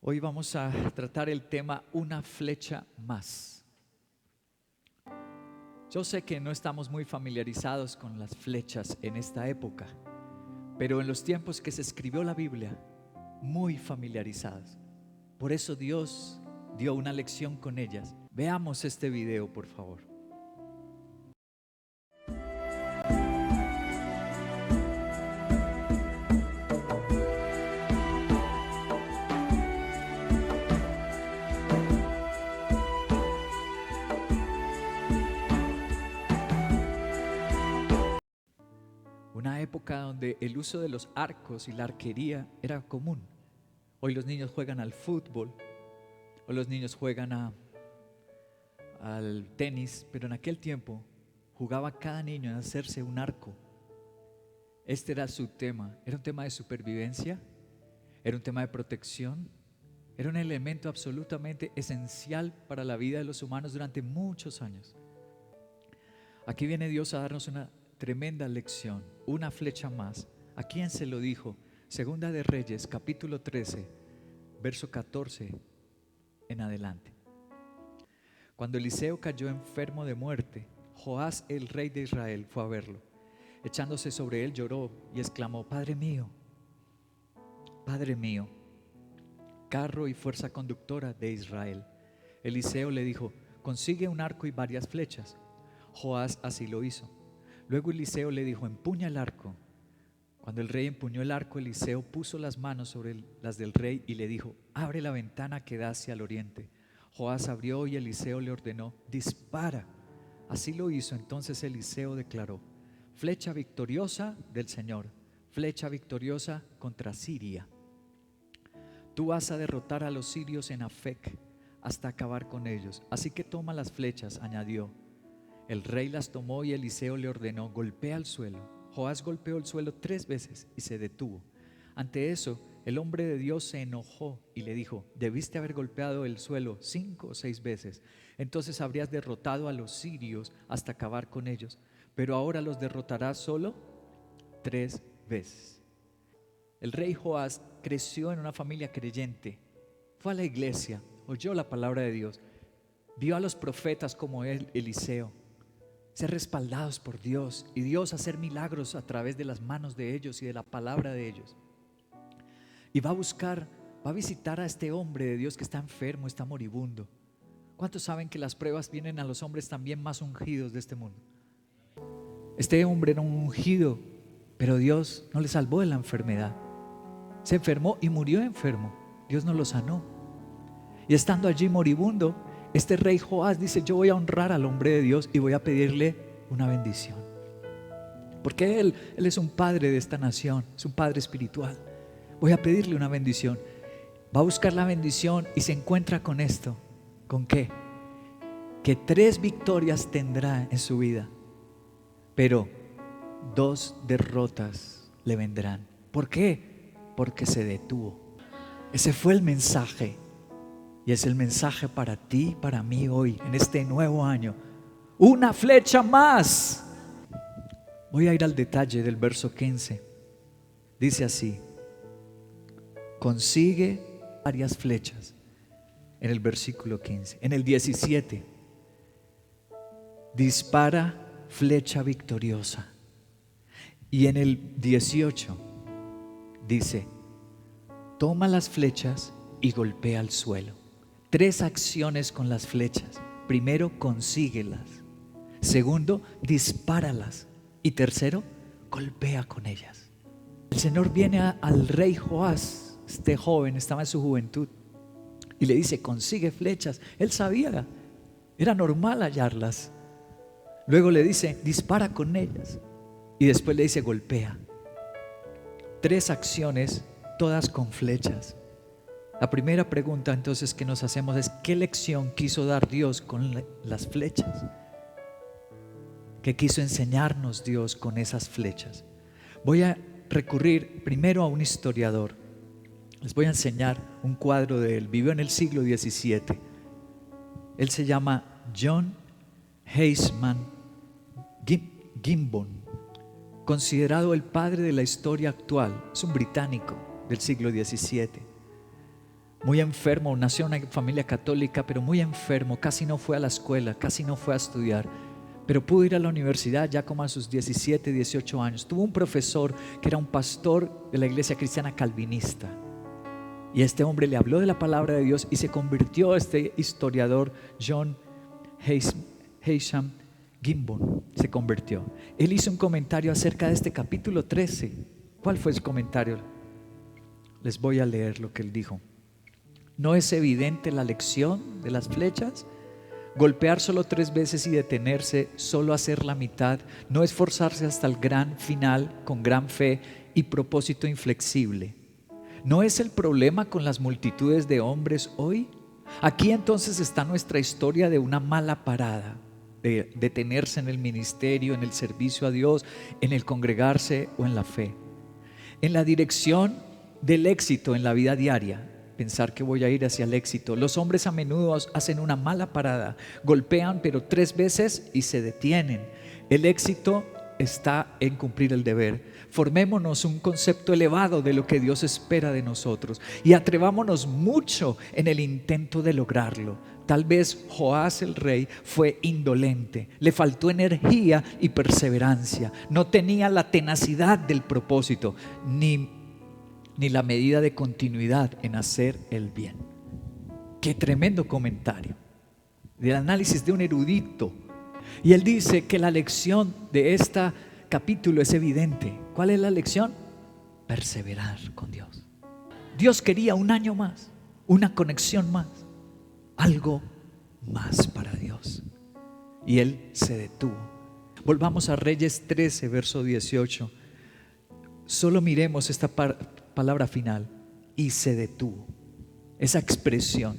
Hoy vamos a tratar el tema una flecha más. Yo sé que no estamos muy familiarizados con las flechas en esta época, pero en los tiempos que se escribió la Biblia, muy familiarizados. Por eso Dios dio una lección con ellas. Veamos este video, por favor. Una época donde el uso de los arcos y la arquería era común. Hoy los niños juegan al fútbol, o los niños juegan al tenis, pero en aquel tiempo jugaba cada niño a hacerse un arco. Este era su tema, era un tema de supervivencia, era un tema de protección, era un elemento absolutamente esencial para la vida de los humanos durante muchos años. Aquí viene Dios a darnos una tremenda lección, una flecha más. ¿A quién se lo dijo? Segunda de Reyes, capítulo 13, verso 14 en adelante. Cuando Eliseo cayó enfermo de muerte, Joás, el rey de Israel, fue a verlo. Echándose sobre él lloró y exclamó: Padre mío, carro y fuerza conductora de Israel. Eliseo le dijo: consigue un arco y varias flechas. Joás así lo hizo. Luego Eliseo le dijo: empuña el arco. Cuando el rey empuñó el arco, Eliseo puso las manos sobre las del rey y le dijo: abre la ventana que da hacia el oriente. Joás abrió y Eliseo le ordenó: dispara. Así lo hizo. Entonces Eliseo declaró: flecha victoriosa del Señor, flecha victoriosa contra Siria. Tú vas a derrotar a los sirios en Afec hasta acabar con ellos. Así que toma las flechas, añadió. El rey las tomó y Eliseo le ordenó: golpea el suelo. Joás golpeó el suelo 3 veces y se detuvo. Ante eso, el hombre de Dios se enojó y le dijo: debiste haber golpeado el suelo 5 o 6 veces. Entonces habrías derrotado a los sirios hasta acabar con ellos. Pero ahora los derrotarás solo 3 veces. El rey Joás creció en una familia creyente. Fue a la iglesia, oyó la palabra de Dios, vio a los profetas como Eliseo ser respaldados por Dios y Dios hacer milagros a través de las manos de ellos y de la palabra de ellos. Y va a visitar a este hombre de Dios que está enfermo, está moribundo. ¿Cuántos saben que las pruebas vienen a los hombres también más ungidos de este mundo? Este hombre era un ungido, pero Dios no le salvó de la enfermedad. Se enfermó y murió enfermo. Dios no lo sanó. Y estando allí moribundo, este rey Joás dice: yo voy a honrar al hombre de Dios y voy a pedirle una bendición. Porque él es un padre de esta nación, es un padre espiritual. Voy a pedirle una bendición. Va a buscar la bendición y se encuentra con esto. ¿Con qué? Que 3 victorias tendrá en su vida, pero 2 derrotas le vendrán. ¿Por qué? Porque se detuvo. Ese fue el mensaje. Y es el mensaje para ti, para mí hoy, en este nuevo año. Una flecha más. Voy a ir al detalle del verso 15. Dice así: consigue varias flechas. En el versículo 15. En el 17, dispara flecha victoriosa. Y en el 18 dice: toma las flechas y golpea el suelo. 3 acciones con las flechas. Primero, consíguelas. Segundo, dispáralas. Y tercero, golpea con ellas. El Señor viene al rey Joás. Este joven estaba en su juventud y le dice: consigue flechas. Él sabía, era normal hallarlas. Luego le dice: dispara con ellas. Y después le dice: golpea. 3 acciones, todas con flechas. La primera pregunta entonces que nos hacemos es: ¿qué lección quiso dar Dios con las flechas? ¿Qué quiso enseñarnos Dios con esas flechas? Voy a recurrir primero a un historiador. Les voy a enseñar un cuadro de él. Vivió en el siglo XVII. Él se llama John Heisman Gibbon, considerado el padre de la historia actual. Es un británico del siglo XVII. muy enfermo, nació en una familia católica, pero muy enfermo, casi no fue a la escuela, casi no fue a estudiar, pero pudo ir a la universidad ya como a sus 17, 18 años. Tuvo un profesor que era un pastor de la iglesia cristiana calvinista, y este hombre le habló de la palabra de Dios y se convirtió. Este historiador John Haysham Gibbon se convirtió. Él hizo un comentario acerca de este capítulo 13. ¿Cuál fue su comentario? Les voy a leer lo que él dijo. ¿No es evidente la lección de las flechas? Golpear solo 3 veces y detenerse, solo hacer la mitad, no esforzarse hasta el gran final con gran fe y propósito inflexible. ¿No es el problema con las multitudes de hombres hoy? Aquí entonces está nuestra historia de una mala parada, de detenerse en el ministerio, en el servicio a Dios, en el congregarse o en la fe, en la dirección del éxito en la vida diaria. Pensar que voy a ir hacia el éxito. Los hombres a menudo hacen una mala parada, golpean pero 3 veces y se detienen. El éxito está en cumplir el deber. Formémonos un concepto elevado de lo que Dios espera de nosotros y atrevámonos mucho en el intento de lograrlo. Tal vez Joás el rey fue indolente, le faltó energía y perseverancia, no tenía la tenacidad del propósito ni la medida de continuidad en hacer el bien. Qué tremendo comentario del análisis de un erudito. Y él dice que la lección de este capítulo es evidente. ¿Cuál es la lección? Perseverar con Dios. Dios quería un año más, una conexión más, algo más para Dios, y él se detuvo. Volvamos a Reyes 13, verso 18. Solo miremos esta palabra final: y se detuvo. Esa expresión,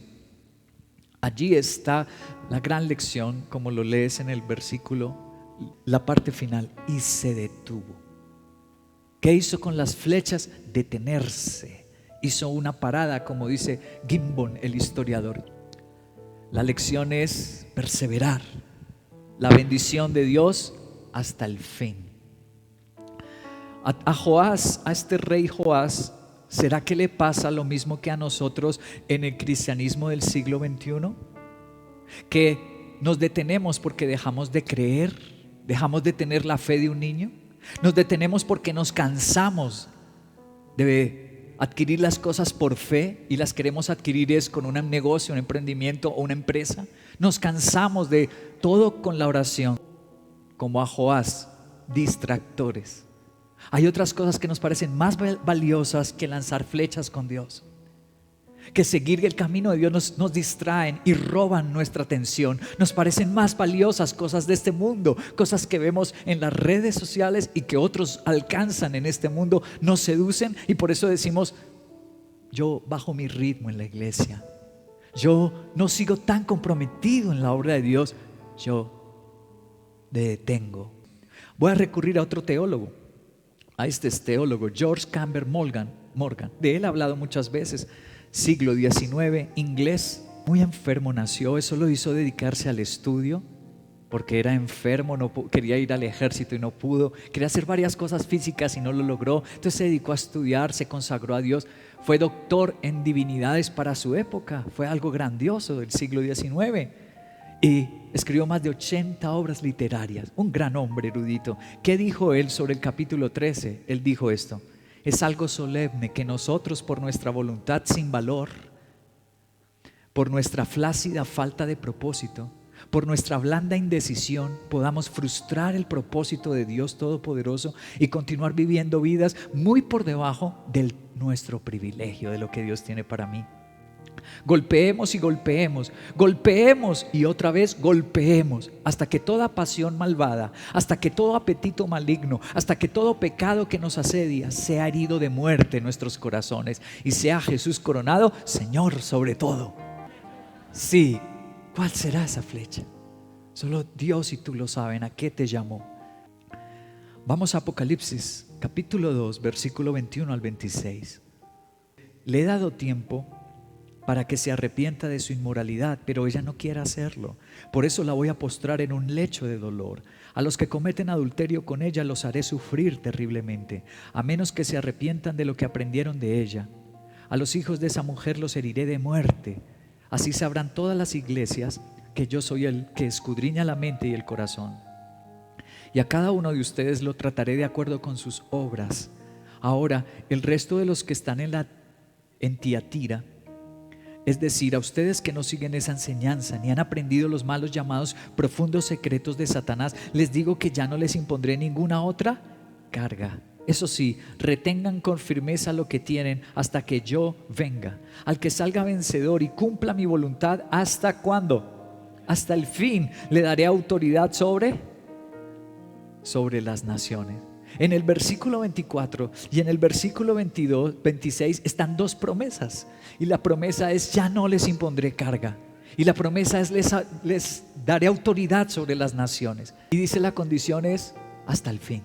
allí está la gran lección, como lo lees en el versículo, la parte final: y se detuvo. ¿Qué hizo con las flechas? Detenerse. Hizo una parada, como dice Gibbon, el historiador. La lección es perseverar, la bendición de Dios hasta el fin. A Joás, a este rey Joás, ¿será que le pasa lo mismo que a nosotros en el cristianismo del siglo XXI? Que nos detenemos porque dejamos de creer, dejamos de tener la fe de un niño. Nos detenemos porque nos cansamos de adquirir las cosas por fe y las queremos adquirir es con un negocio, un emprendimiento o una empresa. Nos cansamos de todo con la oración, como a Joás, distractores. Hay otras cosas que nos parecen más valiosas que lanzar flechas con Dios, que seguir el camino de Dios. Nos distraen y roban nuestra atención. Nos parecen más valiosas cosas de este mundo, cosas que vemos en las redes sociales y que otros alcanzan en este mundo. Nos seducen y por eso decimos: yo bajo mi ritmo en la iglesia, yo no sigo tan comprometido en la obra de Dios, yo me detengo. Voy a recurrir a otro teólogo. A este es teólogo, George Campbell Morgan. De él he hablado muchas veces. Siglo XIX, inglés, muy enfermo nació. Eso lo hizo dedicarse al estudio, porque era enfermo, quería ir al ejército y no pudo. Quería hacer varias cosas físicas y no lo logró. Entonces se dedicó a estudiar, se consagró a Dios. Fue doctor en divinidades para su época. Fue algo grandioso del siglo XIX. Y escribió más de 80 obras literarias. Un gran hombre erudito. ¿Qué dijo él sobre el capítulo 13? Él dijo esto: es algo solemne que nosotros, por nuestra voluntad sin valor, por nuestra flácida falta de propósito, por nuestra blanda indecisión, podamos frustrar el propósito de Dios Todopoderoso y continuar viviendo vidas muy por debajo de nuestro privilegio, de lo que Dios tiene para mí. Golpeemos y golpeemos, golpeemos y otra vez golpeemos, hasta que toda pasión malvada, hasta que todo apetito maligno, hasta que todo pecado que nos asedia sea herido de muerte en nuestros corazones y sea Jesús coronado Señor sobre todo. Sí, ¿cuál será esa flecha? Solo Dios y tú lo saben. ¿A qué te llamó? Vamos a Apocalipsis capítulo 2, versículo 21 al 26. Le he dado tiempo para que se arrepienta de su inmoralidad, pero ella no quiere hacerlo. Por eso la voy a postrar en un lecho de dolor. A los que cometen adulterio con ella los haré sufrir terriblemente, a menos que se arrepientan de lo que aprendieron de ella. A los hijos de esa mujer los heriré de muerte. Así sabrán todas las iglesias que yo soy el que escudriña la mente y el corazón. Y a cada uno de ustedes lo trataré de acuerdo con sus obras. Ahora, el resto de los que están en Tiatira, es decir, a ustedes que no siguen esa enseñanza, ni han aprendido los malos llamados profundos secretos de Satanás, les digo que ya no les impondré ninguna otra carga. Eso sí, retengan con firmeza lo que tienen hasta que yo venga. Al que salga vencedor y cumpla mi voluntad, ¿hasta cuándo? Hasta el fin le daré autoridad sobre las naciones. En el versículo 24 y en el versículo 26 están dos promesas. Y la promesa es: ya no les impondré carga. Y la promesa es: les daré autoridad sobre las naciones. Y dice la condición es hasta el fin.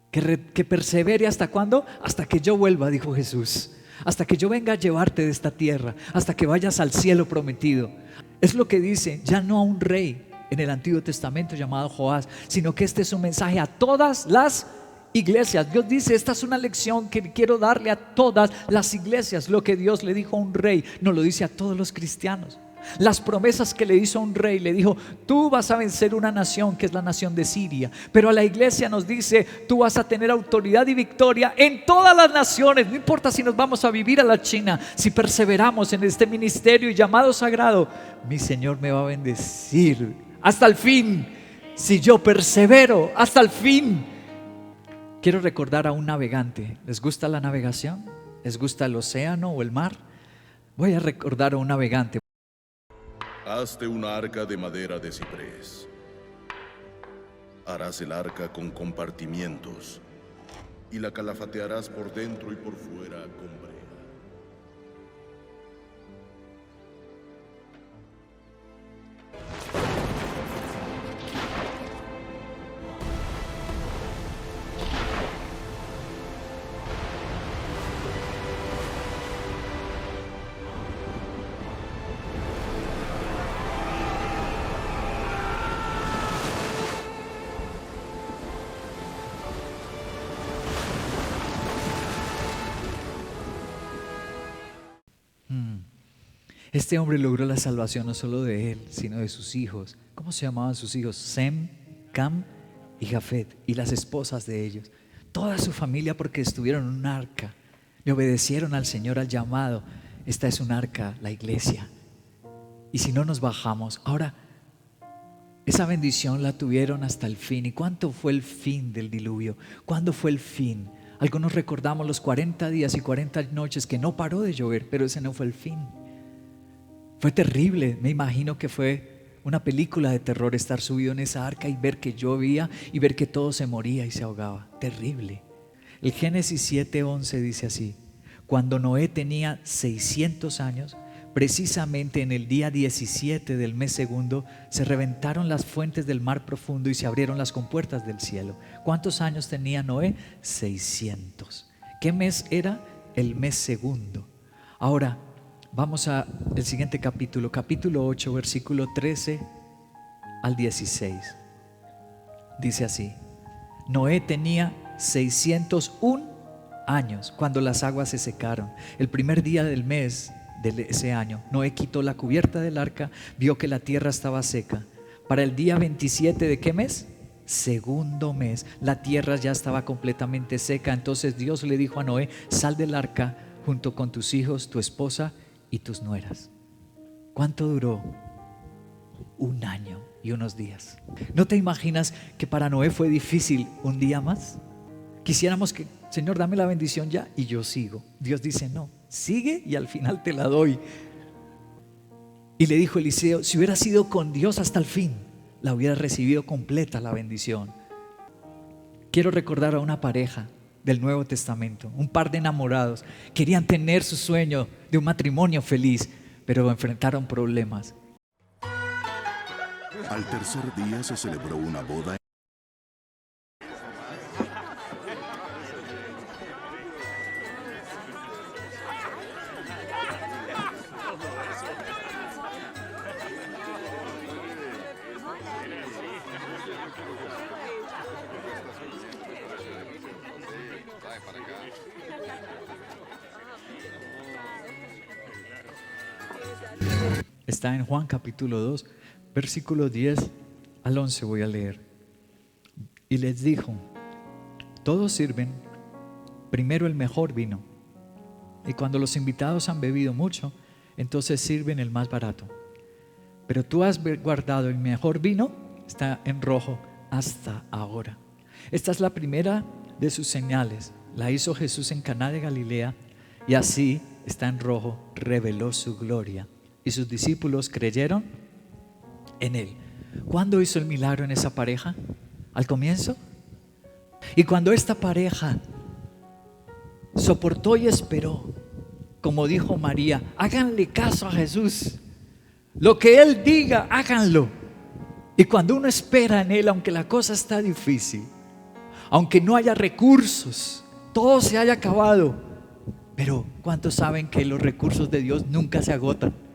Que persevere ¿hasta cuándo? Hasta que yo vuelva, dijo Jesús. Hasta que yo venga a llevarte de esta tierra, hasta que vayas al cielo prometido. Es lo que dice, ya no a un rey en el Antiguo Testamento llamado Joás, sino que este es un mensaje a todas las iglesias. Dios dice: esta es una lección que quiero darle a todas las iglesias. Lo que Dios le dijo a un rey, no lo dice a todos los cristianos. Las promesas que le hizo a un rey, le dijo: tú vas a vencer una nación que es la nación de Siria. Pero a la iglesia nos dice: tú vas a tener autoridad y victoria en todas las naciones. No importa si nos vamos a vivir a la China, si perseveramos en este ministerio y llamado sagrado, mi Señor me va a bendecir hasta el fin. Si yo persevero hasta el fin. Quiero recordar a un navegante. ¿Les gusta la navegación? ¿Les gusta el océano o el mar? Voy a recordar a un navegante. Hazte una arca de madera de ciprés. Harás el arca con compartimientos y la calafatearás por dentro y por fuera con brea. Este hombre logró la salvación no solo de él, sino de sus hijos. ¿Cómo se llamaban sus hijos? Sem, Cam y Jafet, y las esposas de ellos. Toda su familia, porque estuvieron en un arca, le obedecieron al Señor, al llamado. Esta es un arca, la iglesia. Y si no nos bajamos, ahora esa bendición la tuvieron hasta el fin. ¿Y cuánto fue el fin del diluvio? ¿Cuándo fue el fin? Algunos recordamos los 40 días y 40 noches que no paró de llover, pero ese no fue el fin. Fue terrible. Me imagino que fue una película de terror estar subido en esa arca y ver que llovía y ver que todo se moría y se ahogaba. Terrible. El Génesis 7:11 dice así: cuando Noé tenía 600 años, precisamente en el día 17 del mes segundo, se reventaron las fuentes del mar profundo y se abrieron las compuertas del cielo. ¿Cuántos años tenía Noé? 600. ¿Qué mes era? El mes segundo. Ahora vamos al siguiente capítulo, capítulo 8, versículo 13 al 16. Dice así: Noé tenía 601 años cuando las aguas se secaron. El primer día del mes de ese año, Noé quitó la cubierta del arca, vio que la tierra estaba seca. Para el día 27 ¿de qué mes? Segundo mes, la tierra ya estaba completamente seca. Entonces Dios le dijo a Noé: sal del arca junto con tus hijos, tu esposa y tus nueras. ¿Cuánto duró? 1 año y unos días. ¿No te imaginas que para Noé fue difícil un día más? Quisiéramos que: Señor, dame la bendición ya y yo sigo. Dios dice: no, sigue y al final te la doy. Y le dijo Eliseo: si hubiera sido con Dios hasta el fin, la hubiera recibido completa la bendición. Quiero recordar a una pareja del Nuevo Testamento, un par de enamorados. Querían tener su sueño de un matrimonio feliz, pero enfrentaron problemas. Al tercer día se celebró una boda. Está en Juan capítulo 2, versículo 10 al 11 voy a leer. Y les dijo: todos sirven primero el mejor vino, y cuando los invitados han bebido mucho, entonces sirven el más barato. Pero tú has guardado el mejor vino, está en rojo hasta ahora. Esta es la primera de sus señales. La hizo Jesús en Caná de Galilea, y así, está en rojo, reveló su gloria. Y sus discípulos creyeron en él. ¿Cuándo hizo el milagro en esa pareja? ¿Al comienzo? Y cuando esta pareja soportó y esperó, como dijo María, háganle caso a Jesús. Lo que Él diga, háganlo. Y cuando uno espera en Él, aunque la cosa está difícil, aunque no haya recursos, todo se haya acabado, pero ¿cuántos saben que los recursos de Dios nunca se agotan?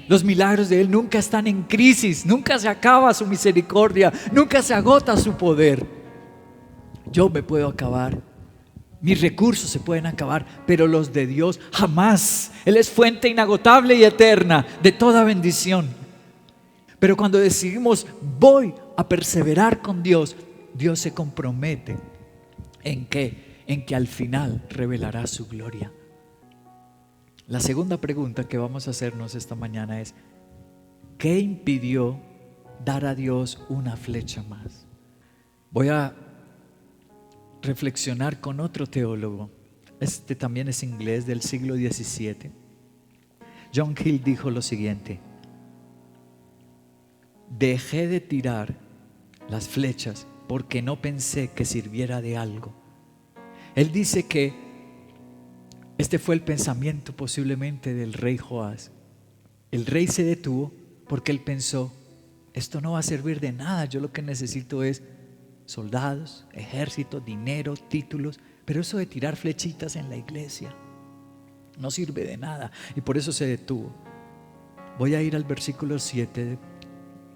Los milagros de Él nunca están en crisis, nunca se acaba su misericordia, nunca se agota su poder. Yo me puedo acabar, mis recursos se pueden acabar, pero los de Dios jamás. Él es fuente inagotable y eterna de toda bendición. Pero cuando decidimos voy a perseverar con Dios, Dios se compromete en que al final revelará su gloria. La segunda pregunta que vamos a hacernos esta mañana es: ¿qué impidió dar a Dios una flecha más? Voy a reflexionar con otro teólogo. Este también es inglés, del siglo XVII. John Hill dijo lo siguiente: dejé de tirar las flechas porque no pensé que sirviera de algo. Él dice que este fue el pensamiento posiblemente del rey Joás. El rey se detuvo porque él pensó: esto no va a servir de nada, yo lo que necesito es soldados, ejército, dinero, títulos, pero eso de tirar flechitas en la iglesia no sirve de nada, y por eso se detuvo. Voy a ir al versículo 7,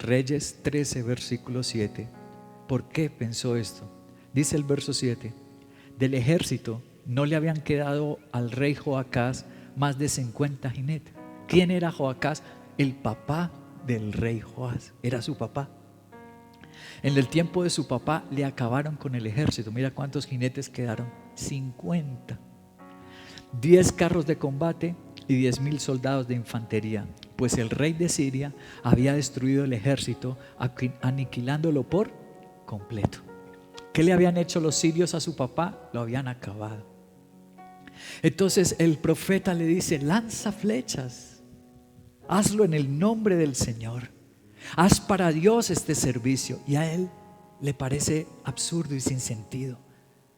Reyes 13, versículo 7. ¿Por qué pensó esto? Dice el verso 7: del ejército no le habían quedado al rey Joacás más de 50 jinetes. ¿Quién era Joacás? El papá del rey Joás, era su papá. En el tiempo de su papá le acabaron con el ejército. Mira cuántos jinetes quedaron: 50. 10 carros de combate y 10,000 soldados de infantería, pues el rey de Siria había destruido el ejército, aniquilándolo por completo. ¿Qué le habían hecho los sirios a su papá? Lo habían acabado. Entonces el profeta le dice: lanza flechas, hazlo en el nombre del Señor, haz para Dios este servicio. Y a él le parece absurdo y sin sentido,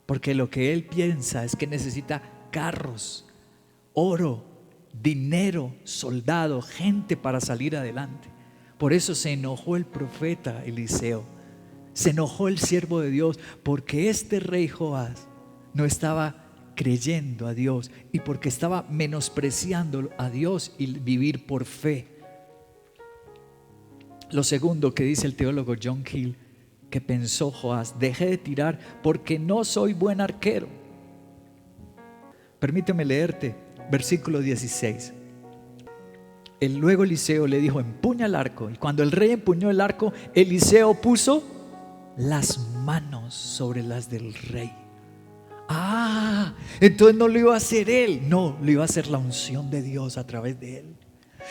porque lo que él piensa es que necesita carros, oro, dinero, soldado, gente para salir adelante. Por eso se enojó el profeta Eliseo, se enojó el siervo de Dios, porque este rey Joás no estaba creyendo a Dios y porque estaba menospreciando a Dios y vivir por fe. Lo segundo que dice el teólogo John Hill que pensó Joás: dejé de tirar porque no soy buen arquero. Permíteme leerte versículo 16. Luego Eliseo le dijo: empuña el arco. Y cuando el rey empuñó el arco, Eliseo puso las manos sobre las del rey. Entonces no lo iba a hacer él, no, lo iba a hacer la unción de Dios a través de él.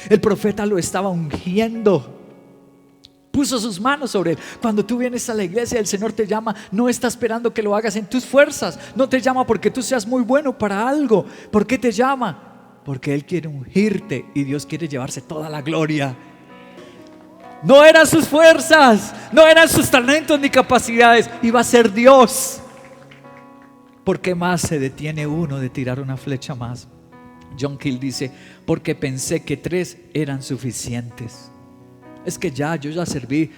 El profeta lo estaba ungiendo, puso sus manos sobre él. Cuando tú vienes a la iglesia, el Señor te llama, no está esperando que lo hagas en tus fuerzas, no te llama porque tú seas muy bueno para algo. ¿Por qué te llama? Porque Él quiere ungirte y Dios quiere llevarse toda la gloria. No eran sus fuerzas, no eran sus talentos ni capacidades, iba a ser Dios. ¿Por qué más se detiene uno de tirar una flecha más? John Hill dice: porque pensé que 3 eran suficientes. Es que yo ya serví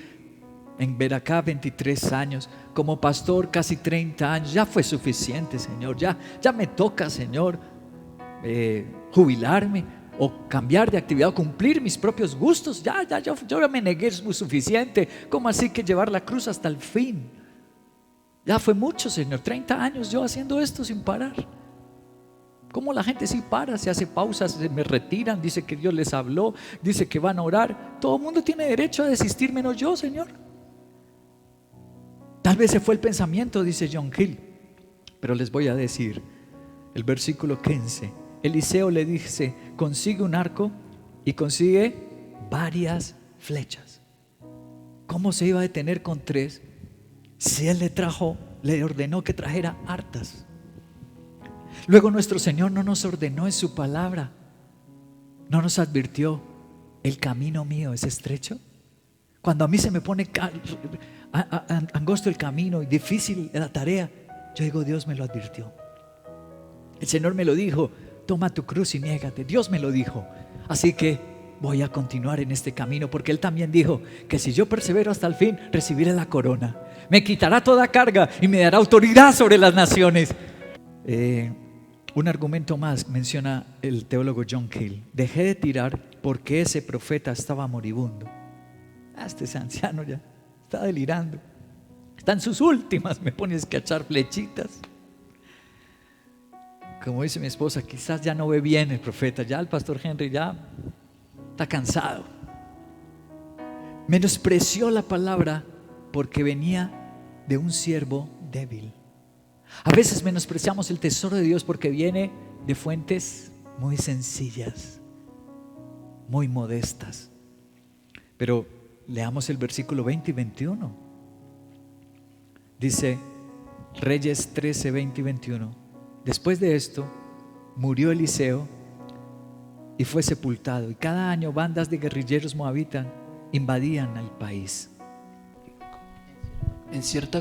en Veracá 23 años, como pastor casi 30 años, ya fue suficiente, Señor, ya me toca, Señor, jubilarme o cambiar de actividad o cumplir mis propios gustos. Yo ya me negué, es muy suficiente. ¿Cómo así que llevar la cruz hasta el fin? Ya fue mucho, Señor, 30 años yo haciendo esto sin parar. Como la gente sí para, se hace pausas, se me retiran, dice que Dios les habló, dice que van a orar. Todo el mundo tiene derecho a desistir menos yo, Señor. Tal vez se fue el pensamiento, dice John Hill, pero les voy a decir el versículo 15. Eliseo le dice: consigue un arco y consigue varias flechas. ¿Cómo se iba a detener con 3 si él le ordenó que trajera hartas? Luego nuestro Señor no nos ordenó en su palabra, no nos advirtió: el camino mío es estrecho. Cuando a mí se me pone angosto el camino y difícil la tarea, yo digo: Dios me lo advirtió. El Señor me lo dijo: toma tu cruz y niégate. Dios me lo dijo. Así que voy a continuar en este camino, porque Él también dijo que si yo persevero hasta el fin, recibiré la corona. Me quitará toda carga y me dará autoridad sobre las naciones. Un argumento más menciona el teólogo John Hill: dejé de tirar porque ese profeta estaba moribundo. Este es anciano, ya está delirando, está en sus últimas, me pones que echar flechitas. Como dice mi esposa, quizás ya no ve bien el profeta, ya el pastor Henry ya está cansado. Menospreció la palabra porque venía de un siervo débil. A veces menospreciamos el tesoro de Dios porque viene de fuentes muy sencillas, muy modestas. Pero leamos el versículo 20 y 21. Dice Reyes 13, 20 y 21. Después de esto murió Eliseo y fue sepultado, y cada año bandas de guerrilleros moabitas invadían el país. En cierta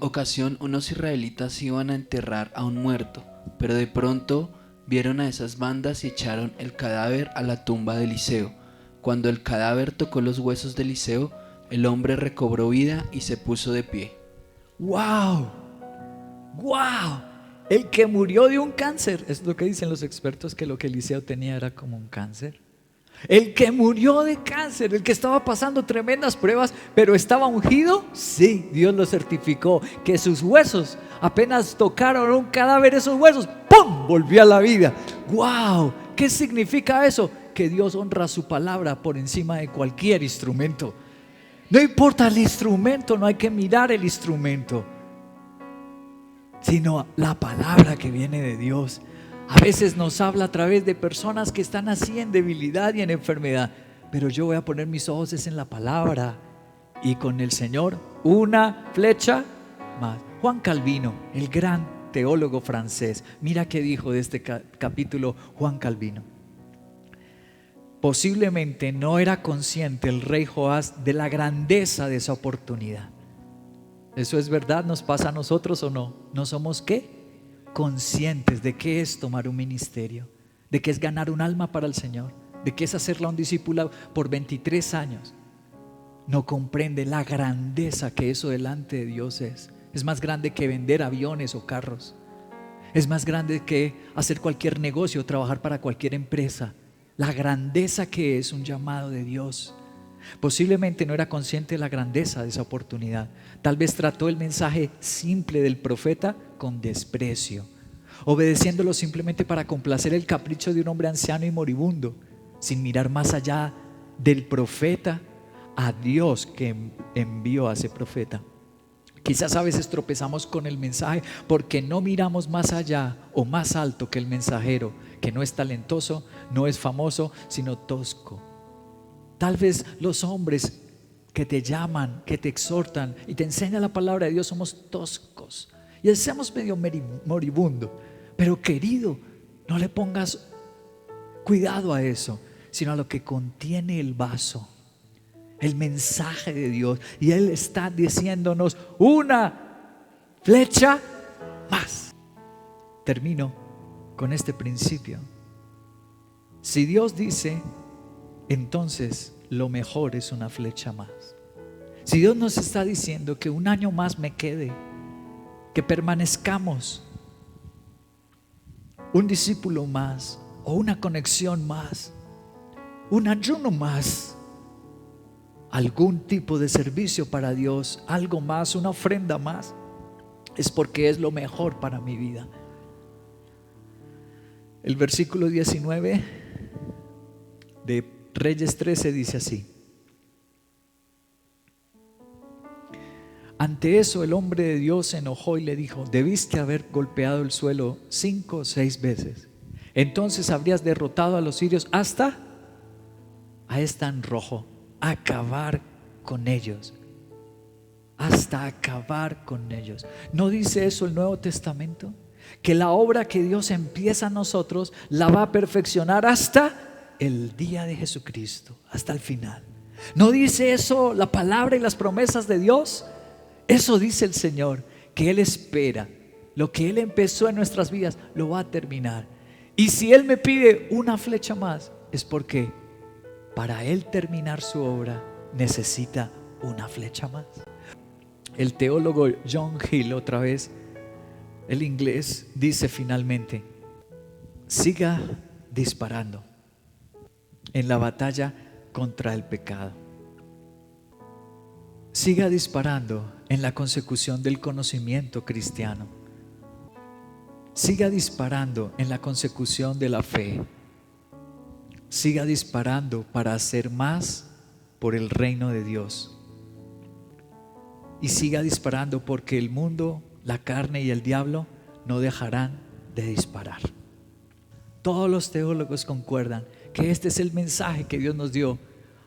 ocasión unos israelitas iban a enterrar a un muerto, pero de pronto vieron a esas bandas y echaron el cadáver a la tumba de Eliseo. Cuando el cadáver tocó los huesos de Eliseo, el hombre recobró vida y se puso de pie. ¡Wow! ¡Wow! El que murió de un cáncer, es lo que dicen los expertos, que lo que Eliseo tenía era como un cáncer. El que murió de cáncer, el que estaba pasando tremendas pruebas, pero estaba ungido, sí, Dios lo certificó, que sus huesos apenas tocaron un cadáver, esos huesos, ¡pum!, volvió a la vida. ¡Wow! ¿Qué significa eso? Que Dios honra su palabra por encima de cualquier instrumento. No importa el instrumento, no hay que mirar el instrumento, sino la palabra que viene de Dios. A veces nos habla a través de personas que están así en debilidad y en enfermedad, pero yo voy a poner mis ojos en la palabra, y con el Señor una flecha más. Juan Calvino, el gran teólogo francés, mira qué dijo de este capítulo Juan Calvino. Posiblemente no era consciente el rey Joás de la grandeza de esa oportunidad. ¿Eso es verdad? ¿Nos pasa a nosotros o no? ¿No somos qué? Conscientes de qué es tomar un ministerio, de qué es ganar un alma para el Señor, de qué es hacerla un discípulo por 23 años. No comprende la grandeza que eso delante de Dios es. Es más grande que vender aviones o carros. Es más grande que hacer cualquier negocio o trabajar para cualquier empresa. La grandeza que es un llamado de Dios. Posiblemente no era consciente de la grandeza de esa oportunidad. Tal vez trató el mensaje simple del profeta con desprecio, obedeciéndolo simplemente para complacer el capricho de un hombre anciano y moribundo, sin mirar más allá del profeta, a Dios que envió a ese profeta. Quizás a veces tropezamos con el mensaje porque no miramos más allá o más alto que el mensajero, que no es talentoso, no es famoso, sino tosco. Tal vez los hombres que te llaman, que te exhortan y te enseñan la palabra de Dios somos toscos y hacemos medio moribundo. Pero querido, no le pongas cuidado a eso, sino a lo que contiene el vaso, el mensaje de Dios. Y Él está diciéndonos una flecha más. Termino con este principio. Si Dios dice, entonces lo mejor es una flecha más. Si Dios nos está diciendo que un año más me quede, que permanezcamos, un discípulo más o una conexión más, un ayuno más, algún tipo de servicio para Dios, algo más, una ofrenda más, es porque es lo mejor para mi vida. El versículo 19 de Reyes 13 dice así: ante eso el hombre de Dios se enojó y le dijo: debiste haber golpeado el suelo 5 o 6 veces, entonces habrías derrotado a los sirios hasta a Están Rojo, acabar con ellos, hasta acabar con ellos. ¿No dice eso el Nuevo Testamento? Que la obra que Dios empieza a nosotros la va a perfeccionar hasta el día de Jesucristo, hasta el final. ¿No dice eso la palabra y las promesas de Dios? Eso dice el Señor, que Él espera. Lo que Él empezó en nuestras vidas lo va a terminar. Y si Él me pide una flecha más, es porque para Él terminar su obra necesita una flecha más. El teólogo John Hill, otra vez, el inglés, dice finalmente: siga disparando en la batalla contra el pecado. Siga disparando en la consecución del conocimiento cristiano. Siga disparando en la consecución de la fe. Siga disparando para hacer más por el reino de Dios. Y siga disparando porque el mundo, la carne y el diablo no dejarán de disparar. Todos los teólogos concuerdan que este es el mensaje que Dios nos dio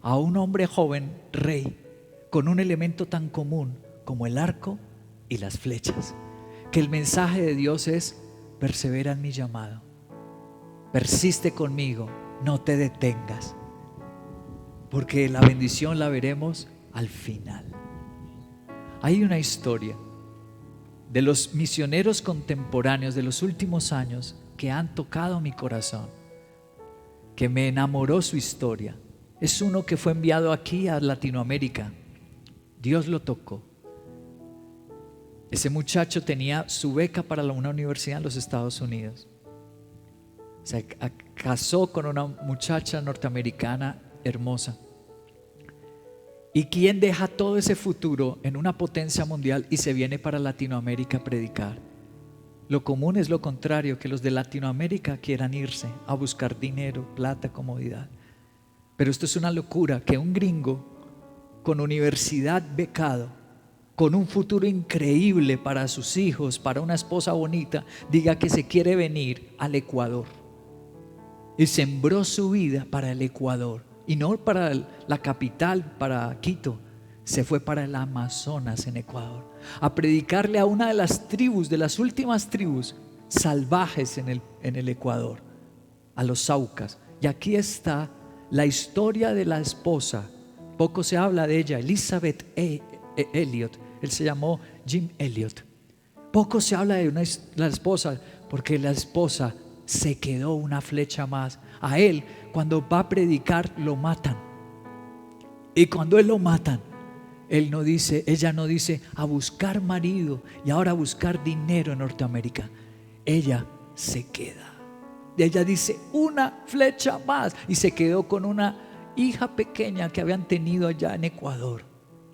a un hombre joven, rey, con un elemento tan común como el arco y las flechas. Que el mensaje de Dios es: persevera en mi llamado, persiste conmigo, no te detengas, porque la bendición la veremos al final. Hay una historia de los misioneros contemporáneos de los últimos años que han tocado mi corazón, que me enamoró su historia. Es uno que fue enviado aquí a Latinoamérica. Dios lo tocó. Ese muchacho tenía su beca para una universidad en los Estados Unidos. Se casó con una muchacha norteamericana hermosa. ¿Y quién deja todo ese futuro en una potencia mundial y se viene para Latinoamérica a predicar? Lo común es lo contrario, que los de Latinoamérica quieran irse a buscar dinero, plata, comodidad. Pero esto es una locura, que un gringo con universidad becado, con un futuro increíble para sus hijos, para una esposa bonita, diga que se quiere venir al Ecuador. Y sembró su vida para el Ecuador. Y no para la capital, para Quito. Se fue para el Amazonas en Ecuador a predicarle a una de las tribus, de las últimas tribus salvajes en el Ecuador, a los Saucas. Y aquí está la historia de la esposa. Poco se habla de ella, Elizabeth Elliot. Él se llamó Jim Elliot. Poco se habla de la esposa, porque la esposa se quedó una flecha más. A él, cuando va a predicar, lo matan. Y cuando él lo matan, ella no dice a buscar marido y ahora a buscar dinero en Norteamérica. Ella se queda. Y ella dice: una flecha más. Y se quedó con una hija pequeña que habían tenido allá en Ecuador.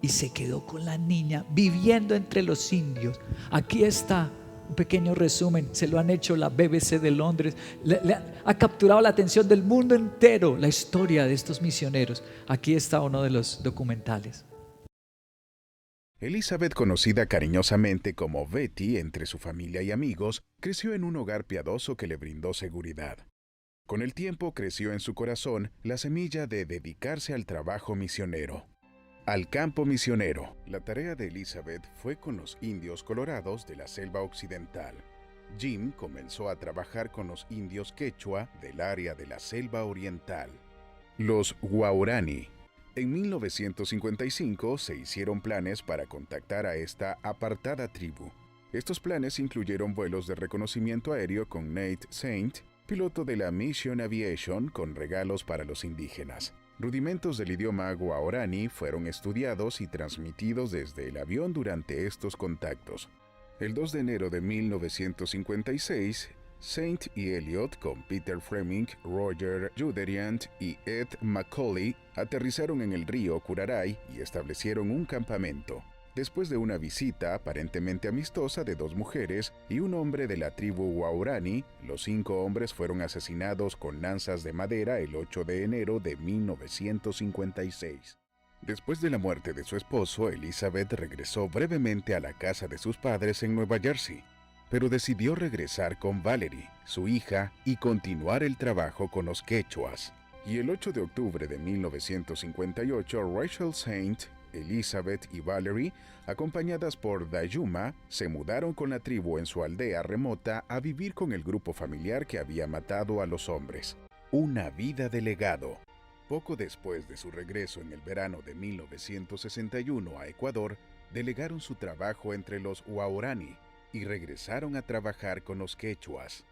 Y se quedó con la niña viviendo entre los indios. Aquí está un pequeño resumen. Se lo han hecho la BBC de Londres. Ha capturado la atención del mundo entero la historia de estos misioneros. Aquí está uno de los documentales. Elizabeth, conocida cariñosamente como Betty entre su familia y amigos, creció en un hogar piadoso que le brindó seguridad. Con el tiempo creció en su corazón la semilla de dedicarse al trabajo misionero. Al campo misionero. La tarea de Elizabeth fue con los indios colorados de la selva occidental. Jim comenzó a trabajar con los indios quechua del área de la selva oriental, los Guaraní. En 1955 se hicieron planes para contactar a esta apartada tribu. Estos planes incluyeron vuelos de reconocimiento aéreo con Nate Saint, piloto de la Mission Aviation, con regalos para los indígenas. Rudimentos del idioma guaraní fueron estudiados y transmitidos desde el avión durante estos contactos. El 2 de enero de 1956, Saint y Elliot, con Peter Fleming, Roger Juderiant y Ed Macaulay, aterrizaron en el río Curaray y establecieron un campamento. Después de una visita aparentemente amistosa de 2 mujeres y un hombre de la tribu Waorani, los 5 hombres fueron asesinados con lanzas de madera el 8 de enero de 1956. Después de la muerte de su esposo, Elizabeth regresó brevemente a la casa de sus padres en Nueva Jersey, pero decidió regresar con Valerie, su hija, y continuar el trabajo con los quechuas. Y el 8 de octubre de 1958, Rachel Saint, Elizabeth y Valerie, acompañadas por Dayuma, se mudaron con la tribu en su aldea remota a vivir con el grupo familiar que había matado a los hombres. Una vida de legado. Poco después de su regreso en el verano de 1961 a Ecuador, delegaron su trabajo entre los Waorani y regresaron a trabajar con los quechuas.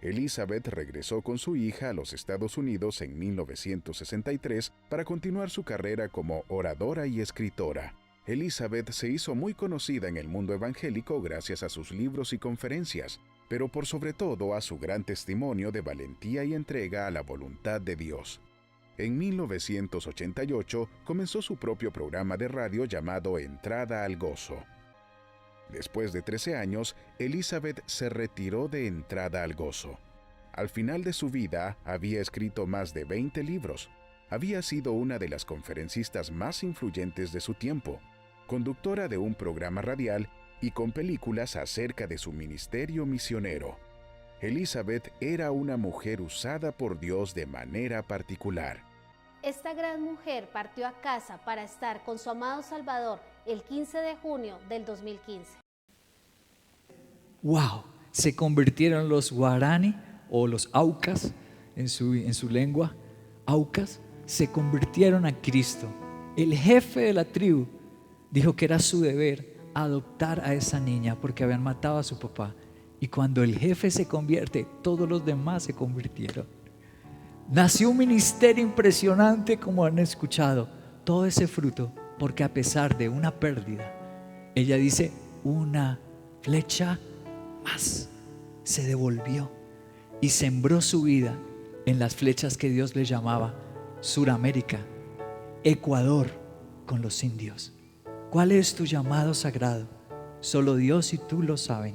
Elizabeth regresó con su hija a los Estados Unidos en 1963 para continuar su carrera como oradora y escritora. Elizabeth se hizo muy conocida en el mundo evangélico gracias a sus libros y conferencias, pero por sobre todo a su gran testimonio de valentía y entrega a la voluntad de Dios. En 1988 comenzó su propio programa de radio llamado Entrada al Gozo. Después de 13 años, Elizabeth se retiró de Entrada al Gozo. Al final de su vida, había escrito más de 20 libros. Había sido una de las conferencistas más influyentes de su tiempo, conductora de un programa radial y con películas acerca de su ministerio misionero. Elizabeth era una mujer usada por Dios de manera particular. Esta gran mujer partió a casa para estar con su amado Salvador el 15 de junio del 2015. ¡Wow! Se convirtieron los Guarani o los Aucas en su lengua. Aucas se convirtieron a Cristo. El jefe de la tribu dijo que era su deber adoptar a esa niña porque habían matado a su papá. Y cuando el jefe se convierte, todos los demás se convirtieron. Nació un ministerio impresionante, como han escuchado. Todo ese fruto, porque a pesar de una pérdida, ella dice, una flecha más se devolvió y sembró su vida en las flechas que Dios le llamaba Suramérica, Ecuador con los indios. ¿Cuál es tu llamado sagrado? Solo Dios y tú lo saben.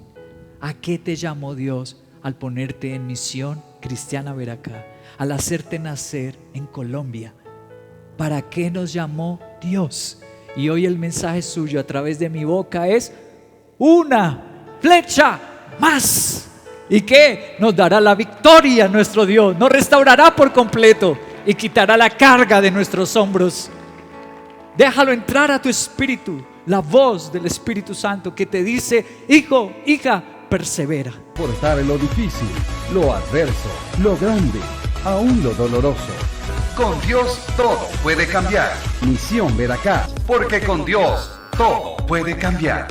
¿A qué te llamó Dios al ponerte en Misión Cristiana Veracá? Al hacerte nacer en Colombia. ¿Para qué nos llamó Dios? Y hoy el mensaje suyo a través de mi boca es una flecha más. ¿Y qué? Nos dará la victoria nuestro Dios. Nos restaurará por completo y quitará la carga de nuestros hombros. Déjalo entrar a tu espíritu, la voz del Espíritu Santo que te dice, hijo, hija, persevera. Portar lo difícil, lo adverso, lo grande, aún lo doloroso. Con Dios todo puede cambiar. Misión Veracá. Porque con Dios todo puede cambiar.